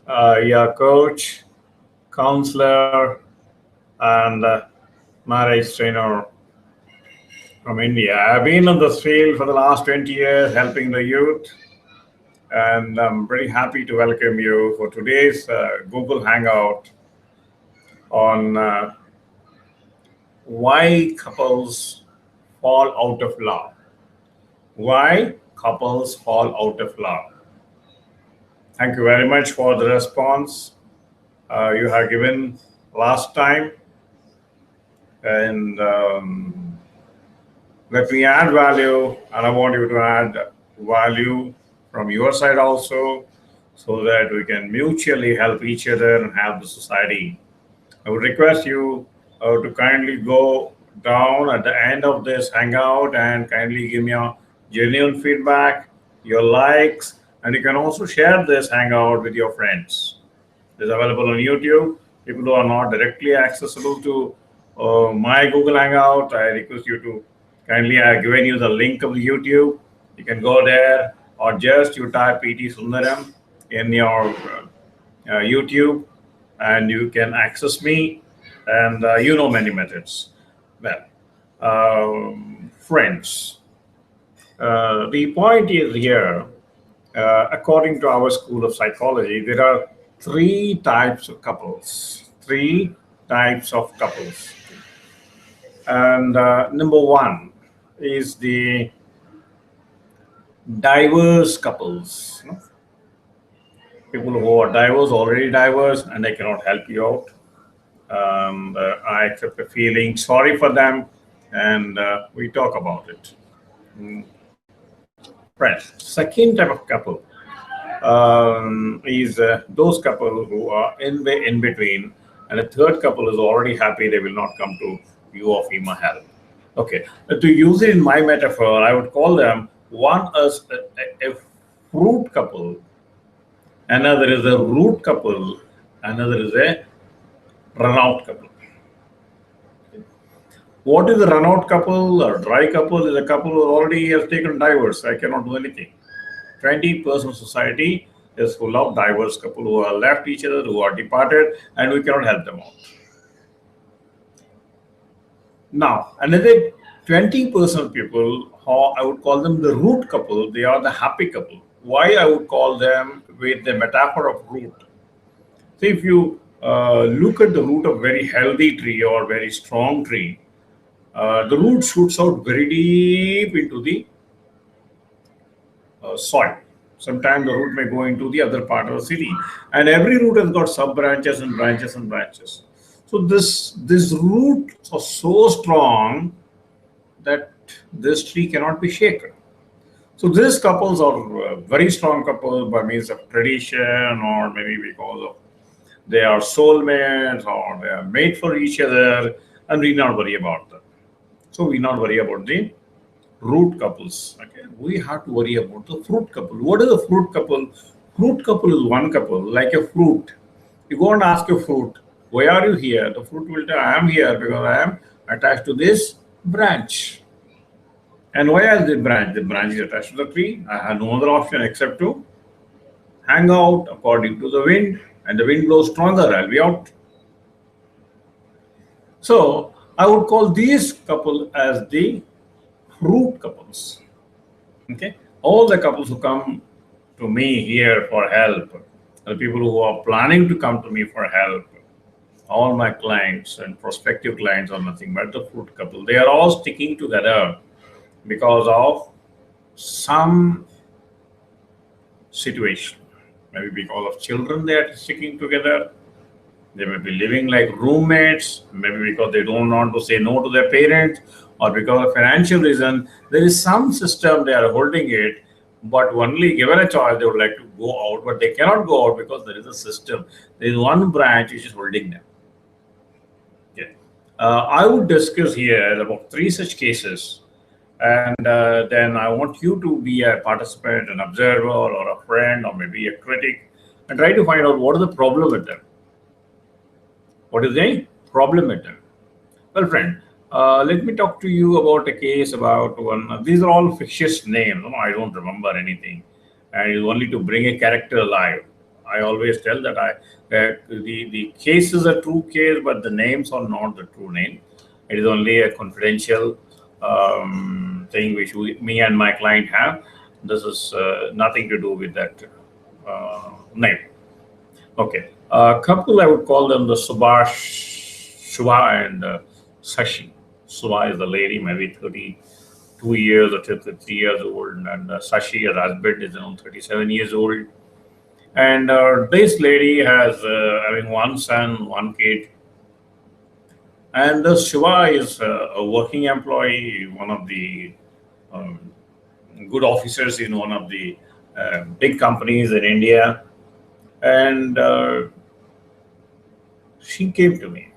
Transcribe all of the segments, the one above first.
your coach, counselor, and marriage trainer from India. I've been in this field for the last 20 years, helping the youth, and I'm very happy to welcome you for today's Google Hangout on why couples fall out of love. Why couples fall out of love. Thank you very much for the response you have given last time, and let me add value, and I want you to add value from your side also, so that we can mutually help each other and help the society. I would request you to kindly go down at the end of this hangout and kindly give me a genuine feedback, your likes, and you can also share this hangout with your friends. It's available on YouTube. People who are not directly accessible to my Google Hangout, I request you to kindly, I've given you the link of the YouTube. You can go there, or just you type P T Sunderam in your YouTube, and you can access me, and many methods. Well, friends, the point is here, according to our school of psychology, there are three types of couples. Three types of couples. And number one is the diverse couples. People who are diverse, already diverse, and they cannot help you out. I accept the feeling sorry for them, and we talk about it. Friends, second type of couple is those couple who are in between, and the third couple is already happy they will not come to you or FEMA help. Okay, to use it in my metaphor, I would call them one as a fruit couple, another is a root couple, another is a run-out couple. What is a run-out couple or dry couple? Is a couple who already has taken divorce. I cannot do anything. 20% of society is full of diverse couple who are left each other, who are departed, and we cannot help them out. Now, another 20% of people, how I would call them the root couple, they are the happy couple. Why I would call them with the metaphor of root? So if you look at the root of very healthy tree or very strong tree, the root shoots out very deep into the soil. Sometimes the root may go into the other part of the city, and every root has got sub branches and branches and branches. So this roots are so strong that this tree cannot be shaken. So these couples are very strong couples by means of tradition, or maybe because of they are soulmates, or they are made for each other, and we not worry about them. So we not worry about the root couples. Okay, we have to worry about the fruit couple. What is a fruit couple? Fruit couple is one couple, like a fruit. You go and ask a fruit, why are you here? The fruit will tell, I am here because I am attached to this branch. And why is the branch? The branch is attached to the tree. I have no other option except to hang out according to the wind, and the wind blows stronger, I'll be out. So I would call these couple as the fruit couples. Okay, all the couples who come to me here for help, the people who are planning to come to me for help, all my clients and prospective clients are nothing but the fruit couple. They are all sticking together because of some situation. Maybe because of children they are sticking together. They may be living like roommates, maybe because they don't want to say no to their parents, or because of financial reason. There is some system they are holding it, but only given a choice they would like to go out, but they cannot go out because there is a system. There is one branch which is holding them. Okay. I would discuss here about 3 such cases, and then I want you to be a participant, an observer, or a friend, or maybe a critic, and try to find out what is the problem with them. What is the problem with them? Well, friend, let me talk to you about a case about one. These are all fictitious names. No, I don't remember anything, and it's only to bring a character alive. I always tell that the case is a true case, but the names are not the true name. It is only a confidential thing which me and my client have. This is nothing to do with that name. Okay. Couple, I would call them the Shubha and Sashi. Shubha is the lady, maybe 32 years or 33 years old, and Sashi, her husband, is around 37 years old. And this lady has having one son, one kid. And Shiva is a working employee, one of the um, good officers in one of the big companies in India. And she came to me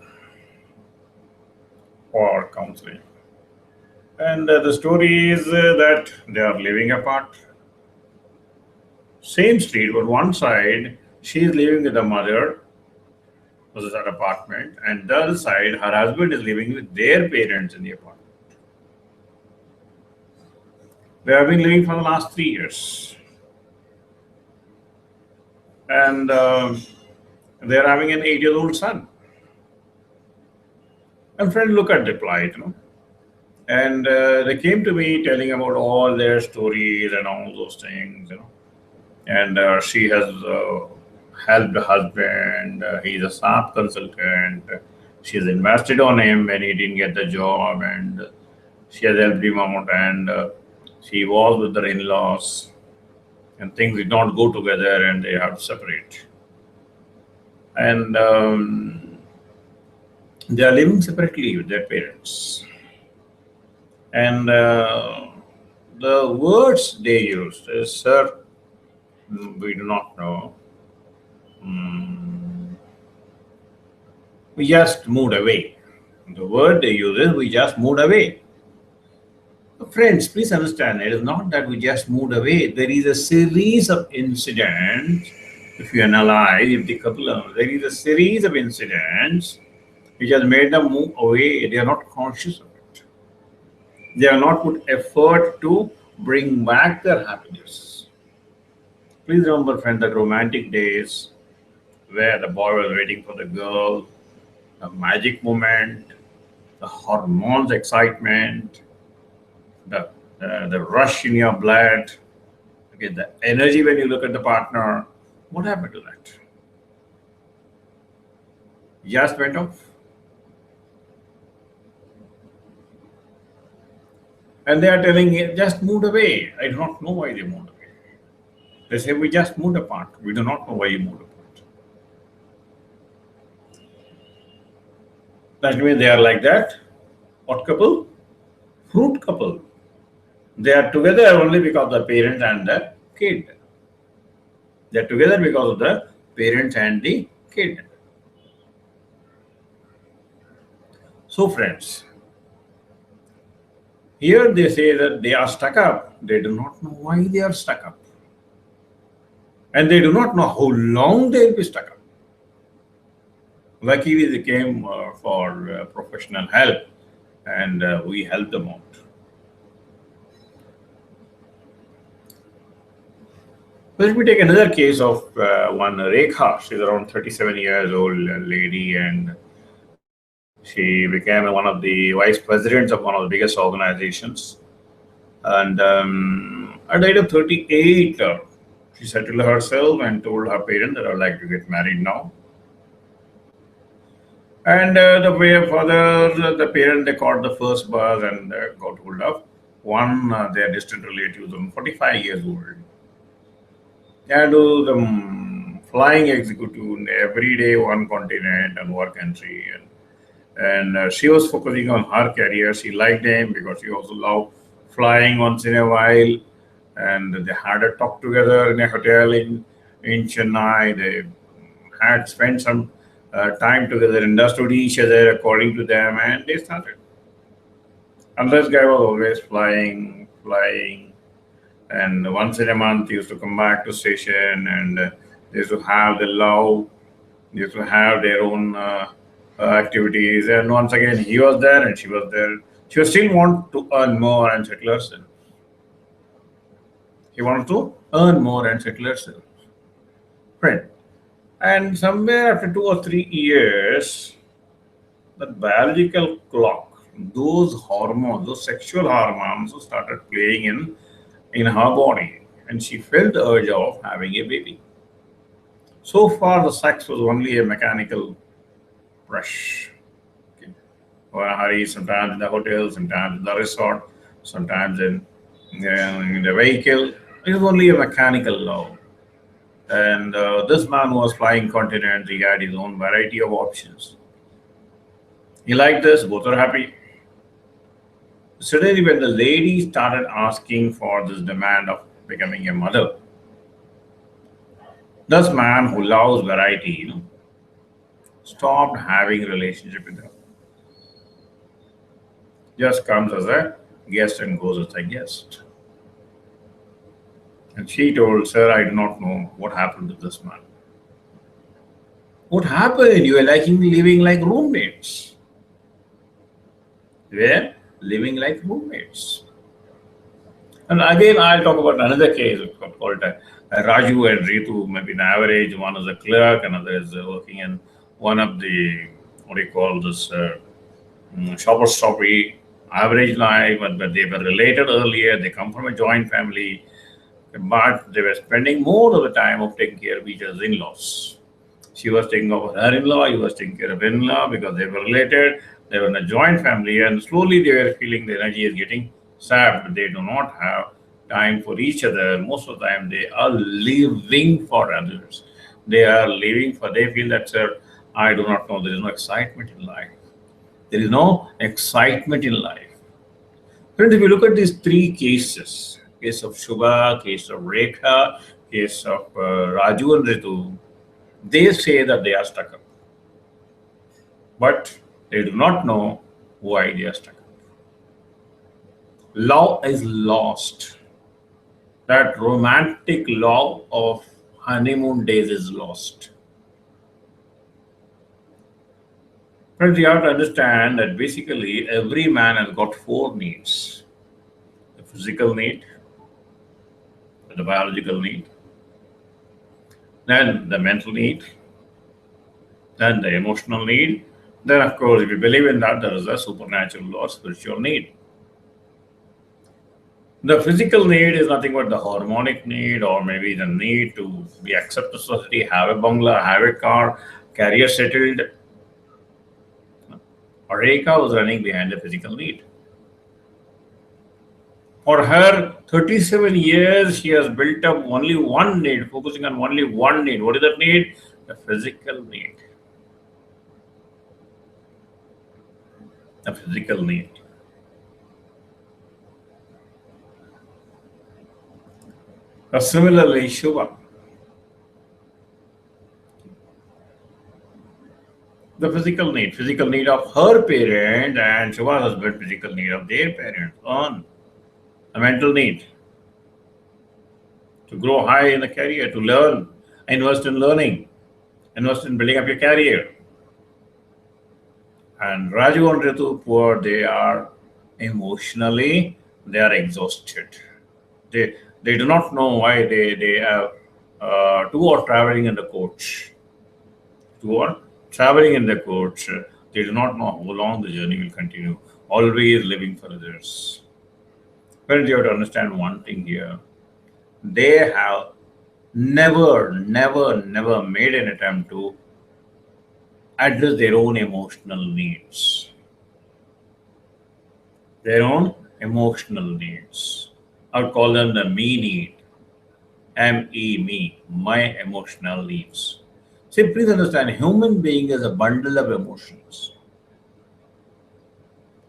for counseling. And the story is that they are living apart. Same street, but one side she is living with the mother, which is her apartment, and the other side her husband is living with their parents in the apartment. They have been living for the last 3 years, and they are having an 8-year-old son. And friend, look at the plight. And they came to me telling about all their stories and all those things. And she has helped the husband. He's a SAP consultant. She has invested on him when he didn't get the job, and she has helped him out. And she was with her in-laws, and things did not go together, and they have to separate. And they are living separately with their parents. And the words they used is, "Sir, we do not know. We just moved away." The word they use is, "We just moved away." Friends, please understand, it is not that we just moved away. There is a series of incidents. If you analyze, if the couple, there is a series of incidents which has made them move away. They are not conscious of it. They are not put effort to bring back their happiness. Please remember, friend, that romantic days where the boy was waiting for the girl, the magic moment, the hormones excitement, the rush in your blood, okay, the energy when you look at the partner. What happened to that? Just went off. And they are telling it just moved away. I do not know why they moved away. They say we just moved apart. We do not know why you moved apart. That means they are like that. What couple? Fruit couple. They are together only because of the parent and the kid. They are together because of the parents and the kid. So friends, here they say that they are stuck up. They do not know why they are stuck up. And they do not know how long they will be stuck up. Luckily, they came for professional help, and we helped them out. Let me take another case of one Rekha. She's around 37 years old lady, and she became one of the vice presidents of one of the biggest organizations. And at the age of 38, she settled herself and told her parents that I'd like to get married now. And the way further, the parents, they caught the first bus and got hold of one their distant relatives, 45 years old. And the flying executive every day, one continent and one country. And she was focusing on her career. She liked him because she also loved flying once in a while. And they had a talk together in a hotel in Chennai. They had spent some time together, understood each other according to them, and they started. And this guy was always flying. And once in a month, he used to come back to station, and they used to have the love. They used to have their own activities. And once again, he was there and she was there. She was still want to earn more and settle herself. He wanted to earn more and settle herself. Friend, And somewhere after 2 or 3 years, that biological clock, those hormones, those sexual hormones started playing in her body, and she felt the urge of having a baby. So far, the sex was only a mechanical rush. Okay. Or a hurry, sometimes in the hotel, sometimes in the resort, sometimes in the vehicle. It was only a mechanical love. And this man was flying continents. He had his own variety of options. He liked this, both are happy. Suddenly, when the lady started asking for this demand of becoming a mother, this man who loves variety, stopped having relationship with her. Just comes as a guest and goes as a guest. And she told, "Sir, I do not know what happened to this man. What happened? You were living like roommates. You were living like roommates." And again, I'll talk about another case called Raju and Ritu. Maybe in average, one is a clerk, another is working in one of the, what do you call this, shopper stoppy, average life, but they were related earlier. They come from a joint family, but they were spending more of the time of taking care of each other's in-laws. She was taking over her in-law, he was taking care of in-law because they were related. They were in a joint family, and slowly they were feeling the energy is getting sapped. They do not have time for each other. Most of the time, they are living for others. They are living for, they feel that, sir, I do not know, there is no excitement in life. There is no excitement in life. Friends, if you look at these three cases, case of Shubha, case of Rekha, case of Raju and Ritu, they say that they are stuck up. But they do not know why they are stuck up. Love is lost. That romantic love of honeymoon days is lost. Friends, you have to understand that basically every man has got four needs: the physical need, the biological need, then the mental need, then the emotional need. Then, of course, if you believe in that, there is a supernatural or spiritual need. The physical need is nothing but the hormonic need, or maybe the need to be accepted in society, have a bungalow, have a car, career settled. Rekha was running behind the physical need. For her 37 years, she has built up only one need, focusing on only one need. What is that need? The physical need. The physical need. Similarly, Shubha. The physical need of her parent, and Shubha's husband, physical need of their parents. On a mental need to grow high in the career, to learn, invest in learning, invest in building up your career. And Raju and Ritu, poor, they are emotionally, they are exhausted. They do not know why they have two are traveling in the coach. Two are traveling in the coach. They do not know how long the journey will continue. Always living for others. But you have to understand one thing here. They have never made an attempt to address their own emotional needs. Their own emotional needs. I would call them the me need. M-E, me, my emotional needs. See, please understand, human being is a bundle of emotions.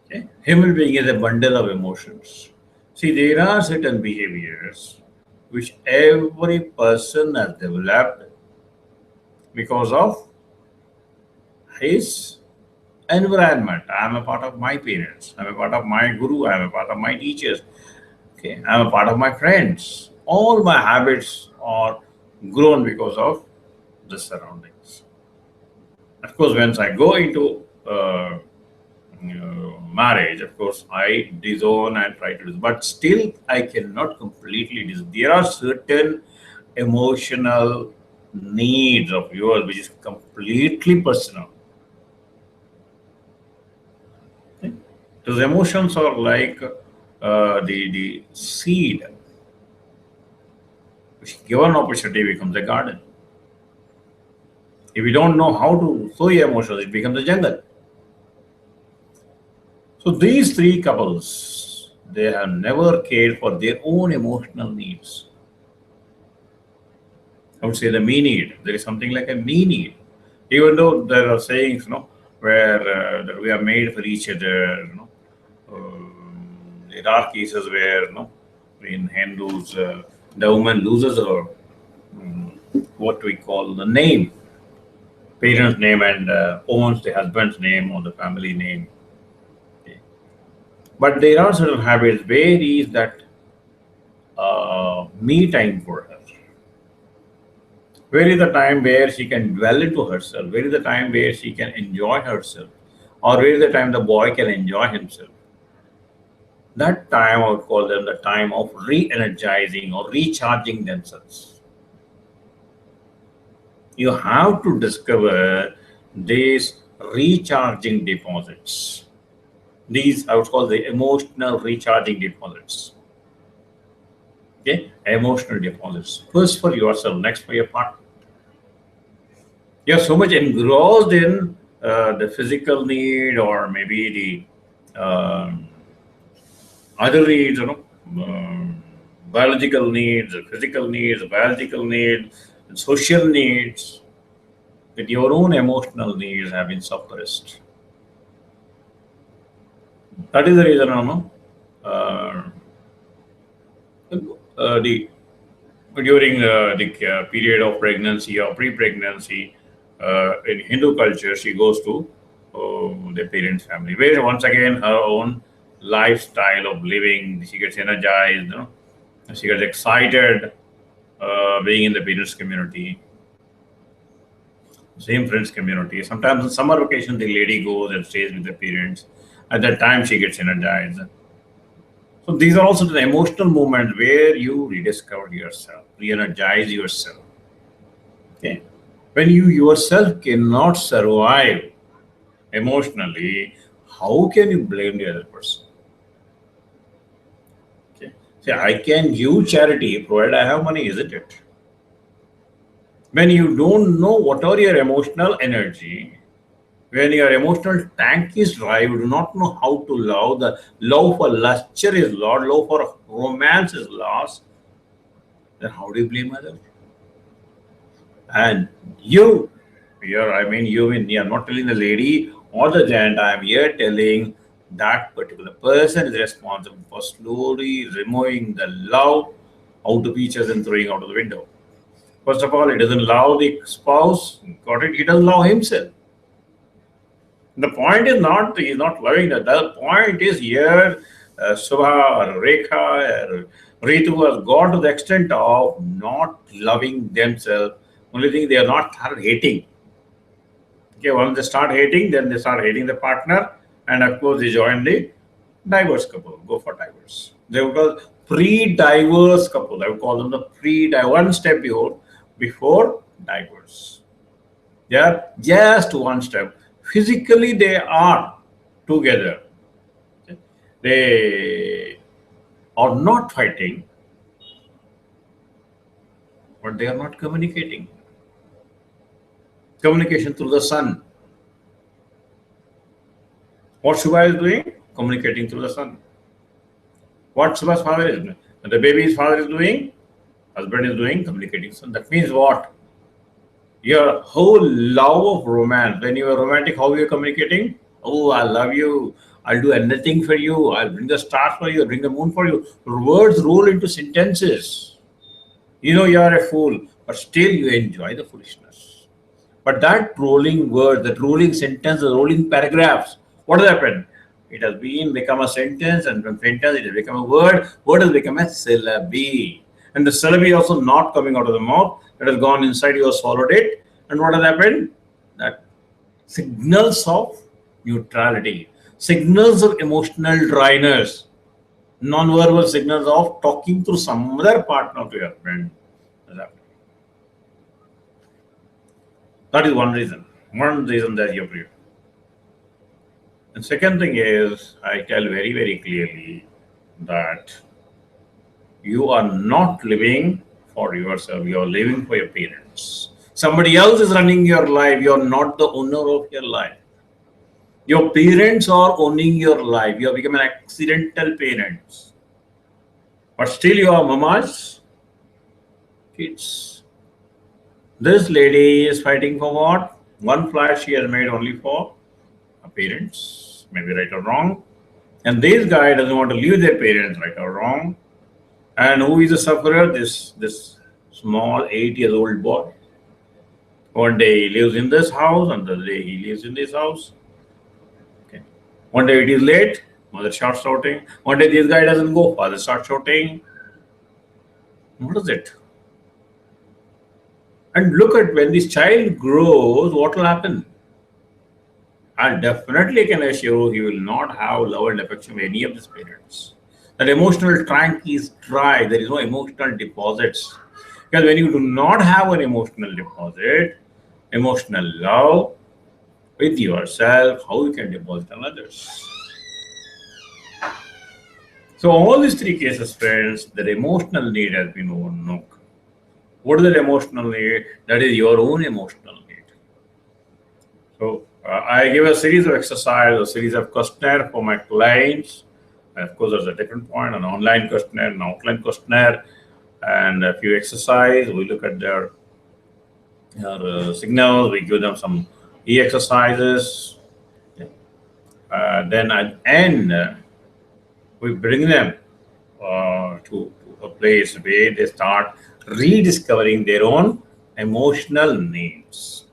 Okay? Human being is a bundle of emotions. See, there are certain behaviors which every person has developed because of his environment. I am a part of my parents. I am a part of my guru. I am a part of my teachers. Okay, I am a part of my friends. All my habits are grown because of the surroundings. Of course, once I go into marriage, of course, I disown and try to, but still I cannot completely disown. There are certain emotional needs of yours, which is completely personal. Okay? Those emotions are like the seed, which given opportunity becomes a garden. If you don't know how to sow your emotions, it becomes a jungle. So these three couples, they have never cared for their own emotional needs. I would say the me need. There is something like a me need. Even though there are sayings, where that we are made for each other, there are cases where, in Hindus, the woman loses her, what we call the name, parent's name, and owns the husband's name or the family name. Okay. But there are certain habits where is that me time for her. Where is the time where she can dwell into herself? Where is the time where she can enjoy herself? Or where is the time the boy can enjoy himself? That time I would call them the time of re-energizing or recharging themselves. You have to discover these recharging deposits. These I would call the emotional recharging deposits. Okay, emotional deposits. First for yourself, next for your partner. You're so much engrossed in the physical need or maybe the other needs, biological needs, physical needs, biological needs, social needs, that your own emotional needs have been suppressed. That is the reason, the during the period of pregnancy or pre-pregnancy, in Hindu culture, she goes to the parents' family, where once again her own lifestyle of living, she gets energized, she gets excited being in the parents' community, same friends community. Sometimes on summer vacation, the lady goes and stays with the parents. At that time, she gets energized. So these are also the emotional moments where you rediscover yourself, re-energize yourself. Okay. When you yourself cannot survive emotionally, how can you blame the other person? Okay. See, I can give charity provided I have money, isn't it? When you don't know what are your emotional energy, when your emotional tank is dry, you do not know how to love, the love for luster is lost, love for romance is lost, then how do you blame others? And you, here, I mean, I'm not telling the lady or the gent, I'm here telling that particular person is responsible for slowly removing the love out of each other and throwing out of the window. First of all, he doesn't love the spouse, got it, he doesn't love himself. The point is not he's not loving that. The point is here, Subha or Rekha or Ritu has got to the extent of not loving themselves. Only thing they are not start hating. Okay, once they start hating, then they start hating the partner, and of course they join the diverse couple. Go for divorce. They would call pre-divorce couple. I would call them the pre-divorce. One step before divorce. They are just one step. Physically, they are together. Okay. They are not fighting, but they are not communicating. Communication through the sun. What Shubha is doing? Communicating through the sun. What Shubha's father is doing? The baby's father is doing? Husband is doing? Communicating sun. That means what? Your whole love of romance. When you are romantic, how are you communicating? Oh, I love you. I'll do anything for you. I'll bring the stars for you. I'll bring the moon for you. Words roll into sentences. You know you are a fool, but still you enjoy the foolishness. But that rolling word, that rolling sentence, the rolling paragraphs, what has happened? It has become a sentence, and from sentence it has become a word. Word has become a syllable. And the syllable is also not coming out of the mouth. It has gone inside, you have swallowed it. And what has happened? That signals of neutrality, signals of emotional dryness, non-verbal signals of talking to some other partner of your friend. That is one reason. One reason that you have. And second thing is, I tell very, very clearly that you are not living for yourself, you are living for your parents. Somebody else is running your life, you are not the owner of your life. Your parents are owning your life. You have become an accidental parents. But still you are mama's kids. This lady is fighting for what? One flat she has made only for her parents, maybe right or wrong. And this guy doesn't want to leave their parents, right or wrong. And who is the sufferer? This small 8 years old boy. One day he lives in this house, another day he lives in this house. Okay. One day it is late, mother starts shouting. One day this guy doesn't go, father starts shouting. What is it? And look at when this child grows, what will happen? I definitely can assure he will not have love and affection of any of his parents. That emotional tank is dry. There is no emotional deposits. Because when you do not have an emotional deposit, emotional love with yourself, how you can deposit on others? So all these three cases, friends, the emotional need has been overlooked. What is that emotional need? That is your own emotional need. So I give a series of exercises, a series of questionnaire for my clients. And of course, there's a different point, an online questionnaire, an offline questionnaire, and a few exercises. We look at their signals, we give them some exercises. Then at the end, we bring them to a place where they start rediscovering their own emotional needs.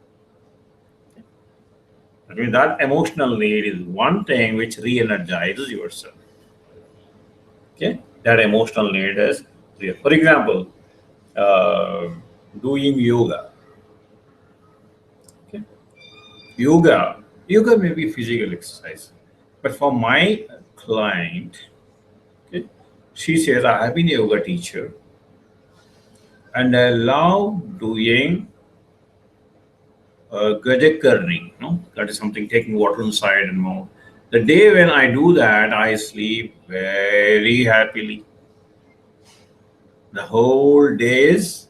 I mean, that emotional need is one thing which re-energizes yourself. Okay, that emotional need is real. For example, doing yoga. Okay, yoga may be physical exercise, but for my client, okay, she says, I have been a yoga teacher and I love doing Gajak karni, no? That is something taking water inside and more. The day when I do that, I sleep very happily. The whole day is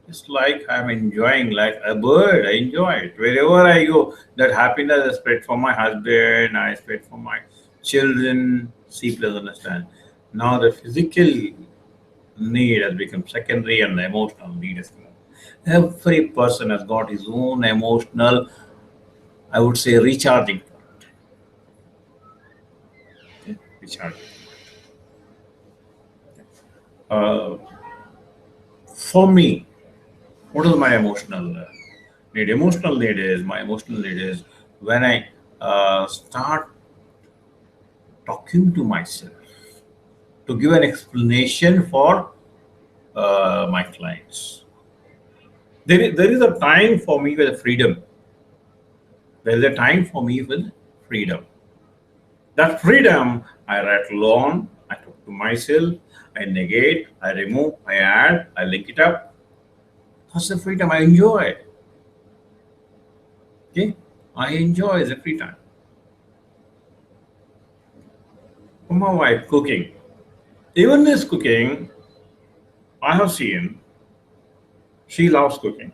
it's like I'm enjoying, like a bird. I enjoy it. Wherever I go, that happiness I spread for my husband, I spread for my children. See, please understand. Now the physical need has become secondary and the emotional need is more. Every person has got his own emotional, I would say, recharging point. Okay? Recharging. Uh, for me, what is my emotional need? Emotional need is my emotional need is when I start talking to myself to give an explanation for my clients. There is a time for me with freedom. There is a time for me with freedom. That freedom, I write alone, I talk to myself, I negate, I remove, I add, I link it up. That's the freedom I enjoy. Okay? I enjoy the free time. For my wife, cooking. Even this cooking, I have seen, she loves cooking.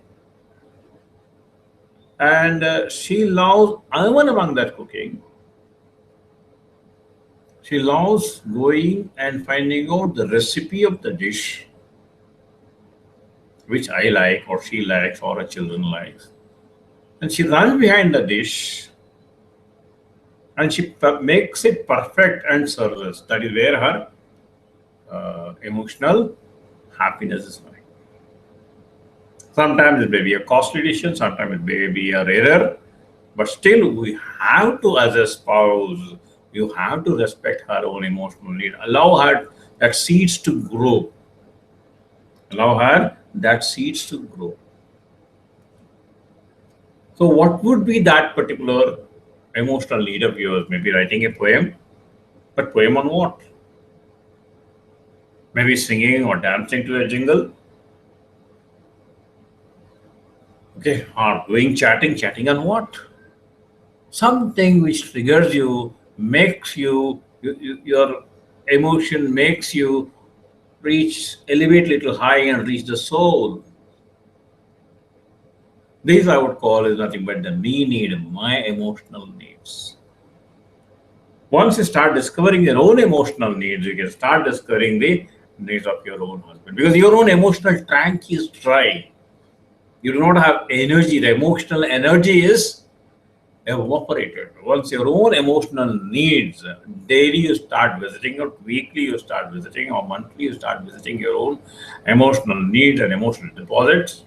And she loves, even among that cooking, she loves going and finding out the recipe of the dish which I like or she likes or her children likes. And she runs behind the dish and she makes it perfect and serves us. That is where her emotional happiness is lying. Sometimes it may be a costly decision, sometimes it may be a rarer, but still we have to, as a spouse, you have to respect her own emotional need. Allow her that seeds to grow. Allow her that seeds to grow. So what would be that particular emotional need of yours? Maybe writing a poem, but poem on what? Maybe singing or dancing to a jingle. Okay, or doing chatting on what? Something which triggers you, makes your emotion makes you elevate little high and reach the soul. These I would call is nothing but the my emotional needs. Once you start discovering your own emotional needs, you can start discovering the needs of your own husband. Because your own emotional tank is dry. You do not have energy. The emotional energy is evaporated. Once your own emotional needs, daily you start visiting, or weekly you start visiting, or monthly you start visiting your own emotional needs and emotional deposits,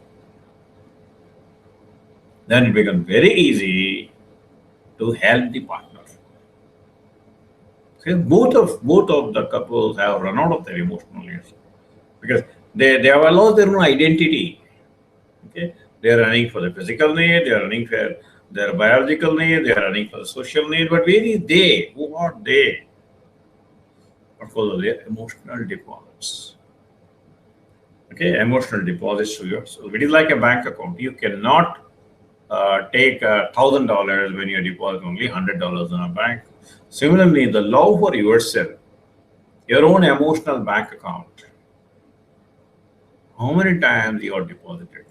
then it becomes very easy to help the partner. Okay? Both of the couples have run out of their emotional needs because they have lost their own identity. Okay, they are running for the physical need, they are running for their biological need, they are running for the social need. But where is they? Who are they? Of course, their emotional deposits. Okay, emotional deposits to yourself. It is like a bank account. You cannot take $1,000 when you deposit only $100 in a bank. Similarly, the love for yourself, your own emotional bank account. How many times you are deposited?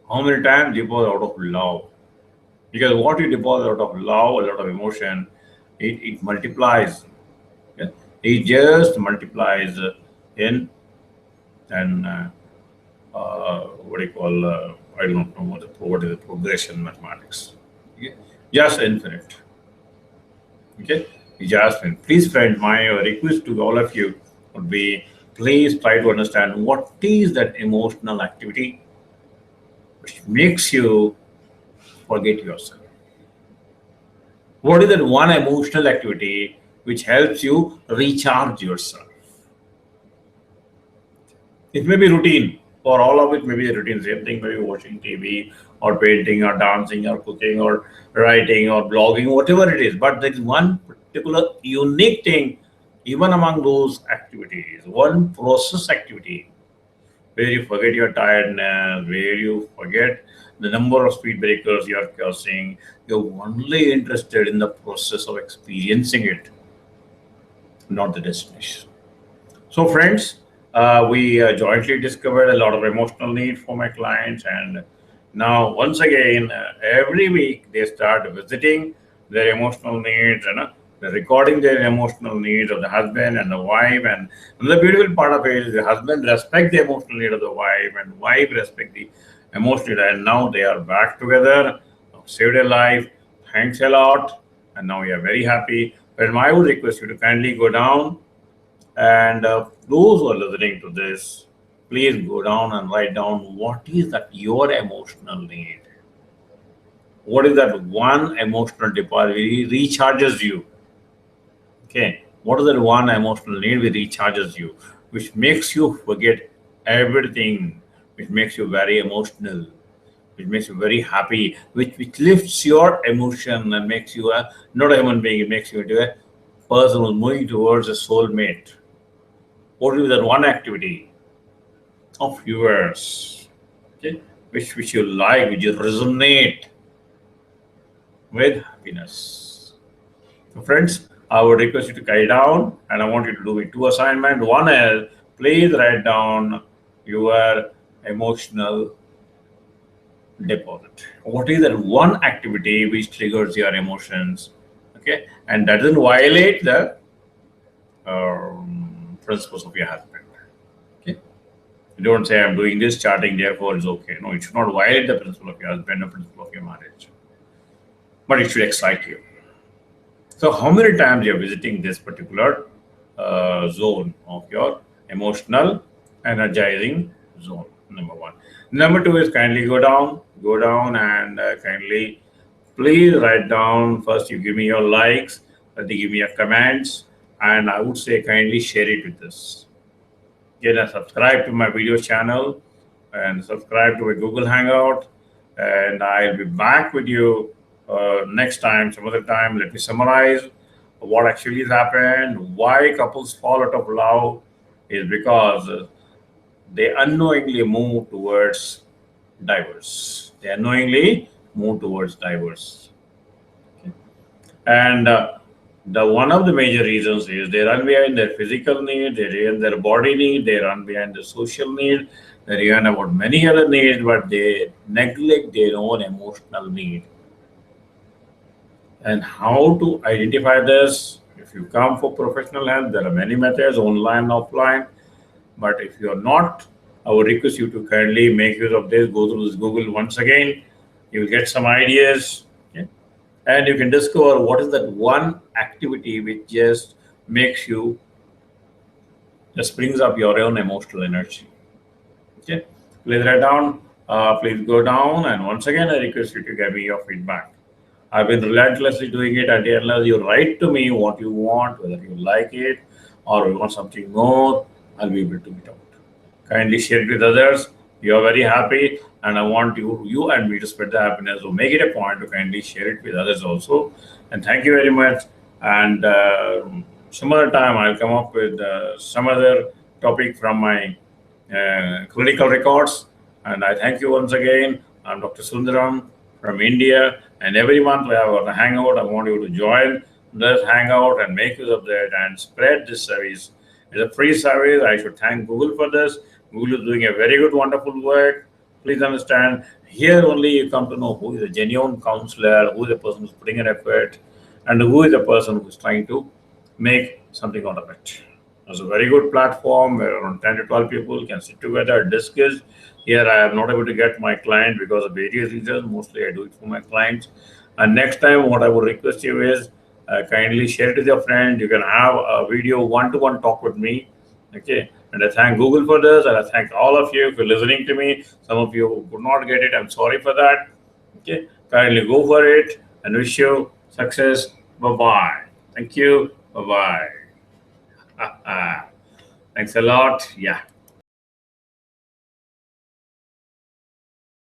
How many times you deposit out of love? Because what you deposit out of love, a lot of emotion, it multiplies. Yeah? It just multiplies in and what do you call? I don't know what is the progression mathematics. Okay? Just infinite. Okay, just please, friend, my request to all of you would be please try to understand what is that emotional activity which makes you forget yourself. What is that one emotional activity which helps you recharge yourself? It may be routine. For all of it, maybe a routine. Same thing, maybe watching TV or painting or dancing or cooking or writing or blogging, whatever it is. But there is one particular unique thing, even among those activities, one process activity where you forget your tiredness, where you forget the number of speed breakers you are crossing. You're only interested in the process of experiencing it, not the destination. So, friends, we jointly discovered a lot of emotional need for my clients, and now once again, every week they start visiting their emotional needs and they're recording their emotional needs of the husband and the wife. And the beautiful part of it is the husband respect the emotional need of the wife, and wife respect the emotional need. And now they are back together, saved a life. Thanks a lot, and now we are very happy. But I would request you to kindly go down and those who are listening to this, please go down and write down what is that your emotional need. What is that one emotional deposit recharges you? Okay. What is that one emotional need which recharges you, which makes you forget everything, which makes you very emotional, which makes you very happy, which lifts your emotion and makes you not a human being, it makes you into a person who's moving towards a soulmate. What is that one activity of yours, okay, which you like, which you resonate with happiness? So friends, I would request you to carry down, and I want you to do me two assignments. One is please write down your emotional deposit. What is that one activity which triggers your emotions? Okay, and that doesn't violate the principles of your husband. Okay. You don't say I'm doing this charting, therefore it's okay. No, it should not violate the principle of your husband or principle of your marriage. But it should excite you. So how many times you're visiting this particular zone of your emotional energizing zone? Number one. Number two is kindly go down and kindly please write down. First, you give me your likes, they give me your comments, and I would say kindly share it with us. Get subscribe to my video channel and subscribe to a Google Hangout. And I'll be back with you next time, some other time. Let me summarize what actually has happened. Why couples fall out of love is because they unknowingly move towards divorce. They unknowingly move towards divorce. Okay. And the one of the major reasons is they run behind their physical need, they run their body need, they run behind the social need, they run about many other needs, but they neglect their own emotional need. And how to identify this? If you come for professional help, there are many methods, online, offline. But if you're not, I would request you to kindly make use of this, go through this Google once again. You'll get some ideas. Okay? And you can discover what is that one activity which just brings up your own emotional energy. Okay, please write down, please go down, and once again, I request you to give me your feedback. I've been relentlessly doing it until you write to me what you want, whether you like it or you want something more, I'll be able to get out. Kindly share it with others. You are very happy, and I want you and me to spread the happiness. So make it a point to kindly share it with others also. And thank you very much. And some other time I'll come up with some other topic from my clinical records. And I thank you once again. I'm Dr. Sunderam from India. And every month we have a hangout. I want you to join this hangout and make use of that and spread this service. It's a free service. I should thank Google for this. Google is doing a very good, wonderful work. Please understand, here only you come to know who is a genuine counselor, who is the person who's putting an effort, and who is the person who's trying to make something out of it. It's a very good platform where around 10 to 12 people can sit together, discuss. Here I am not able to get my client because of various reasons. Mostly I do it for my clients. And next time, what I would request you is kindly share it with your friend. You can have a video one-to-one talk with me. Okay. And I thank Google for this, and I thank all of you for listening to me. Some of you could not get it. I'm sorry for that. Okay. Kindly go for it and wish you success. Bye-bye. Thank you. Bye-bye. Thanks a lot. Yeah.